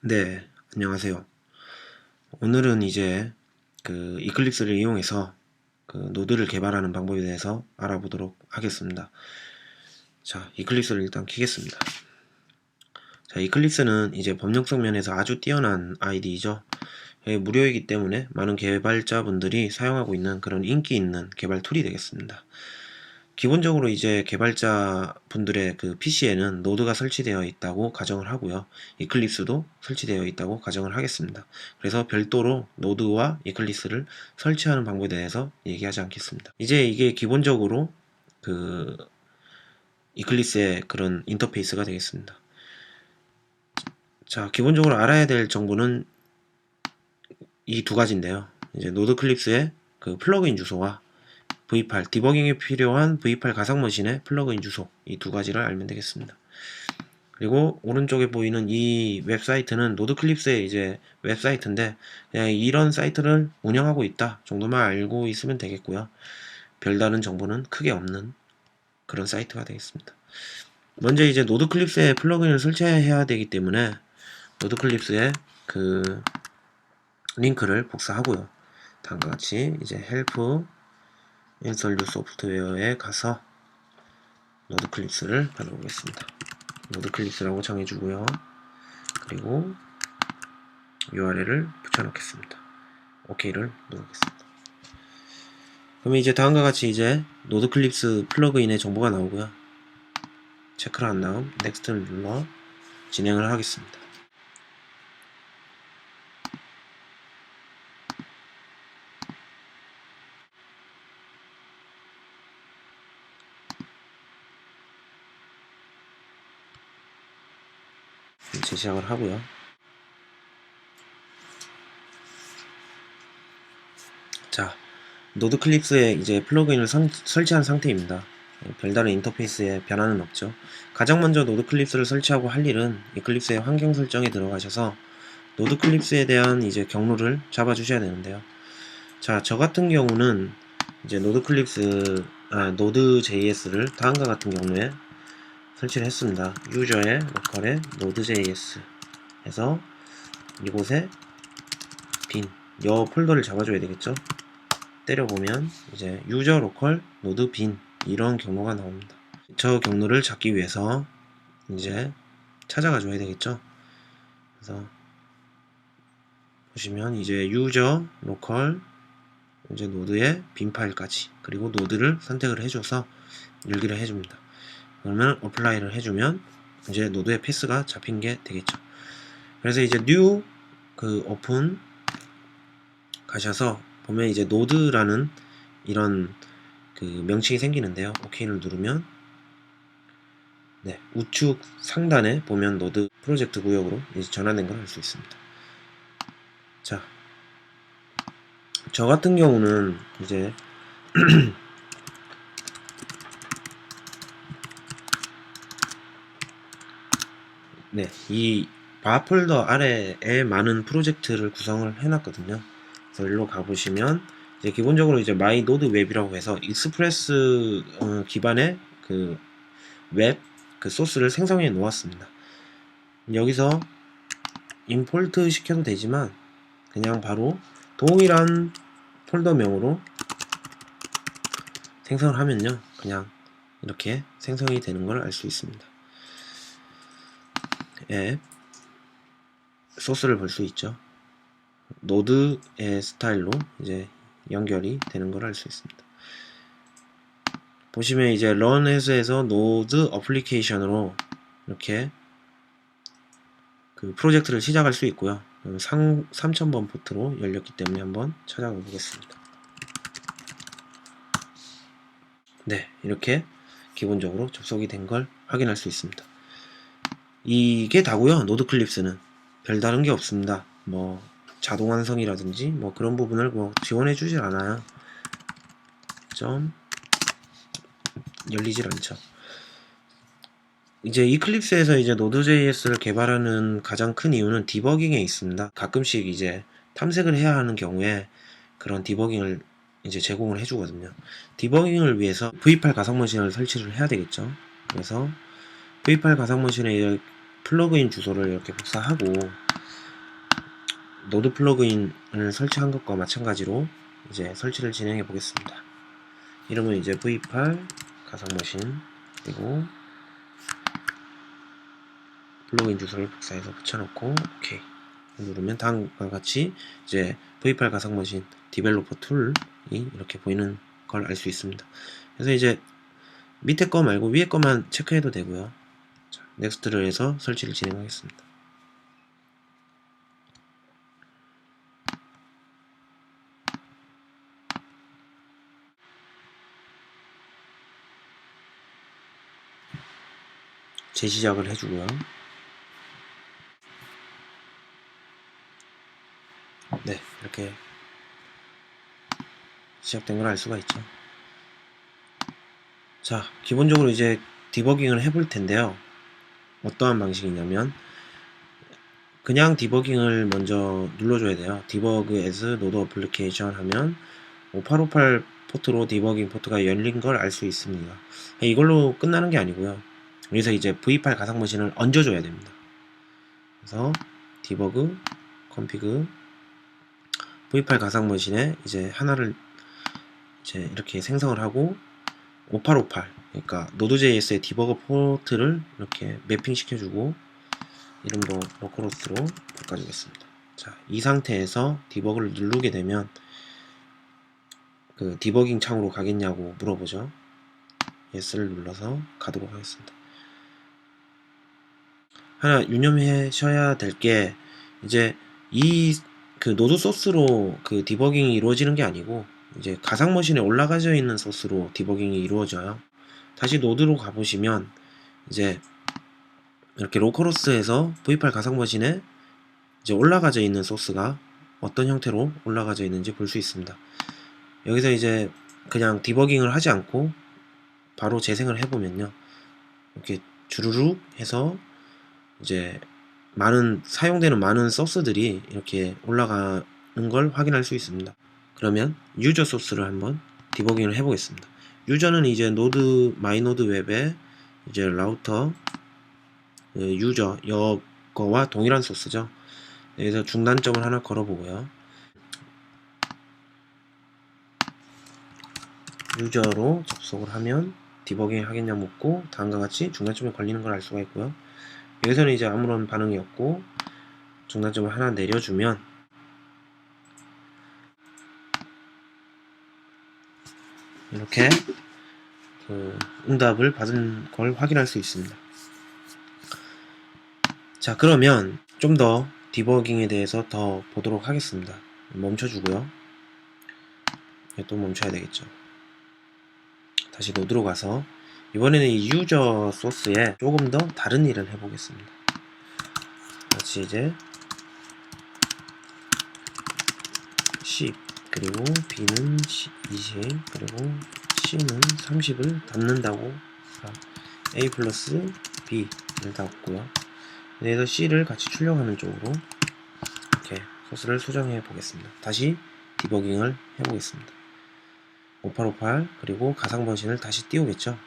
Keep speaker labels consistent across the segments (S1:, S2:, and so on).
S1: 네, 안녕하세요. 오늘은 이제 그 이클립스를 이용해서 그 노드를 개발하는 방법에 대해서 알아보도록 하겠습니다. 자, 이클립스를 일단 키겠습니다. 자, 이클립스는 이제 법령성 면에서 아주 뛰어난 IDE죠. 무료이기 때문에 많은 개발자분들이 사용하고 있는 그런 인기 있는 개발 툴이 되겠습니다. 기본적으로 이제 개발자 분들의 그 PC에는 노드가 설치되어 있다고 가정을 하고요. 이클립스도 설치되어 있다고 가정을 하겠습니다. 그래서 별도로 노드와 이클립스를 설치하는 방법에 대해서 얘기하지 않겠습니다. 이제 이게 기본적으로 그 이클립스의 그런 인터페이스가 되겠습니다. 자, 기본적으로 알아야 될 정보는 이 두 가지인데요. 이제 노드 클립스의 그 플러그인 주소와 V8, 디버깅에 필요한 V8 가상머신의 플러그인 주소, 이 두 가지를 알면 되겠습니다. 그리고 오른쪽에 보이는 이 웹사이트는 노드클립스의 이제 웹사이트인데 그냥 이런 사이트를 운영하고 있다 정도만 알고 있으면 되겠고요. 별다른 정보는 크게 없는 그런 사이트가 되겠습니다. 먼저 이제 노드클립스의 플러그인을 설치해야 되기 때문에 노드클립스의 그 링크를 복사하고요. 다음과 같이 이제 help install new software에 가서 노드클립스를 받아보겠습니다. 노드클립스라고 정해주고요. 그리고 URL을 붙여넣겠습니다. OK를 누르겠습니다. 그러면 이제 다음과 같이 이제 노드클립스 플러그인의 정보가 나오고요. 체크를 한 다음 넥스트를 눌러 진행을 하겠습니다. 재시작을 하고요. 자, 노드클립스에 이제 플러그인을 설치한 상태입니다. 별다른 인터페이스에 변화는 없죠. 가장 먼저 노드클립스를 설치하고 할 일은 이클립스의 환경 설정에 들어가셔서 노드클립스에 대한 이제 경로를 잡아 주셔야 되는데요. 자, 저 같은 경우는 이제 노드.js를 다음과 같은 경우에 설치를 했습니다. 유저의 로컬에 node.js 해서 이곳에 빈, 여 폴더를 잡아줘야 되겠죠. 때려보면 이제 유저 로컬 노드 빈 이런 경로가 나옵니다. 저 경로를 잡기 위해서 이제 찾아가 줘야 되겠죠. 그래서 보시면 이제 유저 로컬 이제 노드의 빈 파일까지 그리고 노드를 선택을 해줘서 열기를 해줍니다. 그러면 어플라이를 해주면 이제 노드의 패스가 잡힌 게 되겠죠. 그래서 이제 new 그 오픈 가셔서 보면 이제 노드라는 이런 그 명칭이 생기는데요. OK를 누르면 네, 우측 상단에 보면 노드 프로젝트 구역으로 이제 전환된 걸 알 수 있습니다. 자, 저 같은 경우는 이제 네, 이 바 폴더 아래에 많은 프로젝트를 구성을 해놨거든요. 그래서 일로 가보시면 이제 기본적으로 이제 마이 노드 웹이라고 해서 익스프레스 기반의 그 웹 그 소스를 생성해 놓았습니다. 여기서 임포트 시켜도 되지만 그냥 바로 동일한 폴더명으로 생성을 하면요 그냥 이렇게 생성이 되는 걸 알 수 있습니다. 앱 소스를 볼 수 있죠. 노드의 스타일로 이제 연결이 되는 걸 알 수 있습니다. 보시면 이제 run as에서 노드 어플리케이션으로 이렇게 그 프로젝트를 시작할 수 있고요. 3000번 포트로 열렸기 때문에 한번 찾아가 보겠습니다. 네, 이렇게 기본적으로 접속이 된 걸 확인할 수 있습니다. 이게 다고요. 노드클립스는 별다른 게 없습니다. 뭐 자동 완성이라든지 뭐 그런 부분을 뭐 지원해 주질 않아요. 좀 열리질 않죠. 이제 이클립스에서 이제 노드.js를 개발하는 가장 큰 이유는 디버깅에 있습니다. 가끔씩 이제 탐색을 해야 하는 경우에 그런 디버깅을 이제 제공을 해주거든요. 디버깅을 위해서 V8 가상머신을 설치를 해야 되겠죠. 그래서 V8 가상머신에 플러그인 주소를 이렇게 복사하고 노드 플러그인을 설치한 것과 마찬가지로 이제 설치를 진행해 보겠습니다. 이름은 이제 V8 가상머신, 그리고 플러그인 주소를 복사해서 붙여놓고 OK 누르면 다음과 같이 이제 V8 가상머신 디벨로퍼 툴이 이렇게 보이는 걸 알 수 있습니다. 그래서 이제 밑에 거 말고 위에 거만 체크해도 되고요. 자, 넥스트를 해서 설치를 진행하겠습니다. 재시작을 해주고요. 네, 이렇게 시작된 걸 알 수가 있죠. 자, 기본적으로 이제 디버깅을 해볼 텐데요. 어떠한 방식이냐면 그냥 디버깅을 먼저 눌러줘야 돼요. 디버그 as node application 하면 5858 포트로 디버깅 포트가 열린 걸 알 수 있습니다. 이걸로 끝나는 게 아니고요. 여기서 이제 V8 가상머신을 얹어줘야 됩니다. 그래서 디버그 config V8 가상머신에 이제 하나를 이제 이렇게 생성을 하고 5858 그러니까 노드.js의 디버거 포트를 이렇게 매핑 시켜주고 이름도 로컬호스트로 바꿔주겠습니다. 자, 이 상태에서 디버그를 누르게 되면 그 디버깅 창으로 가겠냐고 물어보죠. yes를 눌러서 가도록 하겠습니다. 하나 유념하셔야 될 게 이제 이 그 노드 소스로 그 디버깅이 이루어지는 게 아니고 이제 가상머신에 올라가져 있는 소스로 디버깅이 이루어져요. 다시 노드로 가보시면 이제 이렇게 로컬호스트에서 V8 가상머신에 이제 올라가져 있는 소스가 어떤 형태로 올라가져 있는지 볼 수 있습니다. 여기서 이제 그냥 디버깅을 하지 않고 바로 재생을 해보면요. 이렇게 주르륵 해서 이제 사용되는 많은 소스들이 이렇게 올라가는 걸 확인할 수 있습니다. 그러면 유저 소스를 한번 디버깅을 해보겠습니다. 유저는 이제 마이노드 웹의 이제 라우터 유저 여거와 동일한 소스죠. 여기서 중단점을 하나 걸어보고요. 유저로 접속을 하면 디버깅 하겠냐 묻고 다음과 같이 중단점에 걸리는 걸 알 수가 있고요. 여기서는 이제 아무런 반응이 없고 중단점을 하나 내려주면 이렇게 그 응답을 받은 걸 확인할 수 있습니다. 자, 그러면 좀 더 디버깅에 대해서 더 보도록 하겠습니다. 멈춰주고요. 또 멈춰야 되겠죠. 다시 노드로 가서 이번에는 이 유저 소스에 조금 더 다른 일을 해보겠습니다. 같이 이제 10 그리고 B는 20 그리고 C는 30을 닫는다고 A 플러스 B를 닫고요. 여기서 C를 같이 출력하는 쪽으로 이렇게 소스를 수정해 보겠습니다. 다시 디버깅을 해보겠습니다. 5858 그리고 가상번신을 다시 띄우겠죠.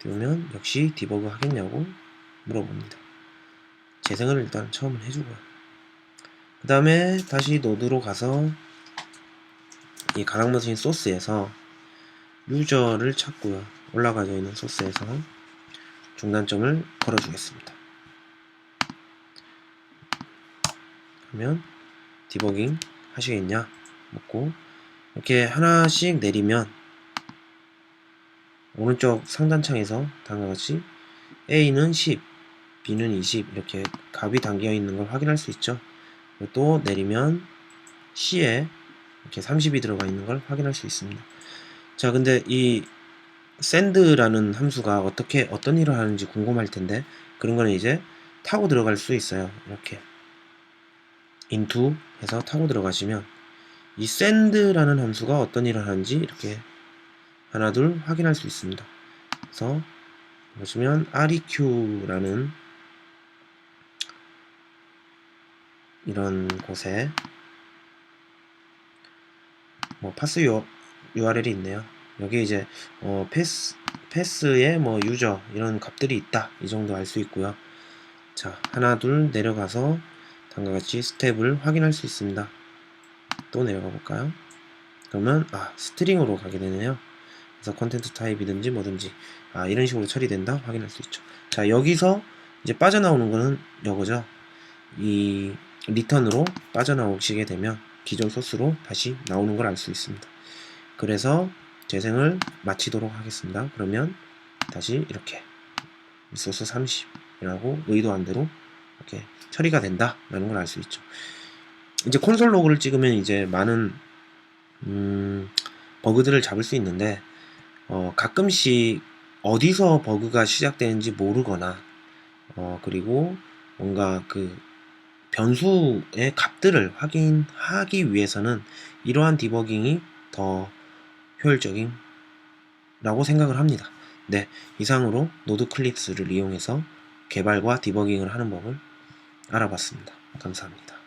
S1: 띄우면 역시 디버그 하겠냐고 물어봅니다. 재생을 일단 처음은 해주고요. 그 다음에 다시 노드로 가서 이 가상머신 소스에서 유저를 찾고요. 올라가져 있는 소스에서 중단점을 걸어주겠습니다. 그러면 디버깅 하시겠냐 묻고 이렇게 하나씩 내리면 오른쪽 상단창에서 다음과 같이 A는 10, B는 20 이렇게 값이 담겨 있는 걸 확인할 수 있죠. 또 내리면 C에 이렇게 30이 들어가 있는 걸 확인할 수 있습니다. 자, 근데 이 send라는 함수가 어떤 일을 하는지 궁금할 텐데 그런 거는 이제 타고 들어갈 수 있어요. 이렇게 into 해서 타고 들어가시면 이 send라는 함수가 어떤 일을 하는지 이렇게 하나 둘 확인할 수 있습니다. 그래서 보시면 req라는 이런 곳에 뭐 파스 URL이 있네요. 여기 이제 패스에 뭐 유저 이런 값들이 있다 이 정도 알 수 있고요. 자, 하나 둘 내려가서 다음과 같이 스텝을 확인할 수 있습니다. 또 내려가 볼까요? 그러면 스트링으로 가게 되네요. 그래서 컨텐트 타입이든지 뭐든지 이런 식으로 처리된다 확인할 수 있죠. 자, 여기서 이제 빠져나오는 거는 이거죠. 이 리턴으로 빠져나오시게 되면 기존 소스로 다시 나오는 걸 알 수 있습니다. 그래서 재생을 마치도록 하겠습니다. 그러면 다시 이렇게 리소스 30이라고 의도한 대로 이렇게 처리가 된다라는 걸 알 수 있죠. 이제 콘솔 로그를 찍으면 이제 많은 버그들을 잡을 수 있는데 가끔씩 어디서 버그가 시작되는지 모르거나 그리고 뭔가 그 변수의 값들을 확인하기 위해서는 이러한 디버깅이 더 효율적인 라고 생각을 합니다. 네, 이상으로 노드클립스를 이용해서 개발과 디버깅을 하는 법을 알아봤습니다. 감사합니다.